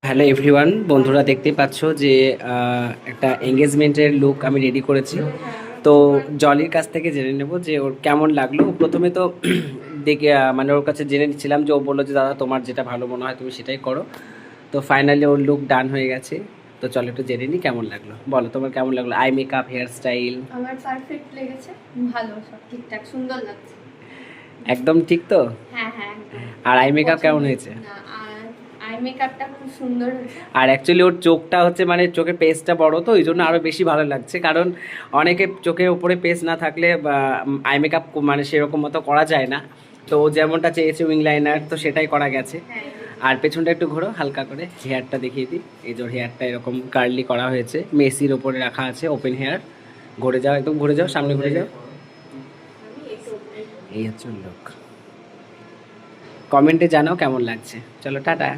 Hello everyone, বন্ধুরা দেখতেই পাচ্ছ যে একটা এঙ্গেজমেন্টের লুক আমি রেডি করেছি। তো জলির কাছ থেকে জেনে নেব যে ওর কেমন লাগলো। প্রথমে তো দেখে মানে ওর কাছে জেনে নিচ্ছিলাম, যে ও বললো যে দাদা তোমার যেটা ভালো মনে হয় তুমি সেটাই করো। তো ফাইনালি ওর লুক ডান হয়ে গেছে। তো চলো একটু জেনে নিই কেমন লাগলো। বলো তোমার কেমন লাগলো, আই মেকআপ, হেয়ার স্টাইল? আমার পারফেক্ট লেগেছে, ভালো, সব ঠিকঠাক, সুন্দর লাগছে। একদম ঠিক তো? হ্যাঁ হ্যাঁ একদম। আর আই মেকআপ কেমন পছন্দ। হয়েছে? না, আর আই মেকআপটা খুব সুন্দর হয়েছে। আর অ্যাকচুয়ালি ওর চোখটা হচ্ছে মানে চোখের পেজটা বড়, তো ওই জন্য আরও বেশি ভালো লাগছে। কারণ অনেকে চোখের উপরে পেজ না থাকলে আই মেকআপ মানে সেরকম মতো করা যায় না। তো ও যেমনটা চেয়েছে উইং লাইনার, তো সেটাই করা গেছে। হ্যাঁ আর পেছনটা একটু ঘোরো হালকা করে, হেয়ারটা দেখিয়ে দিই। এই যে হেয়ারটা এরকম কার্লি করা হয়েছে, মেসির ওপরে রাখা আছে ওপেন হেয়ার। ঘুরে যাও, একদম ঘুরে যাও, সামনে ঘুরে যাও। এই হচ্ছে লোক। কমেন্টে জানাও কেমন লাগছে। চলো টাটা।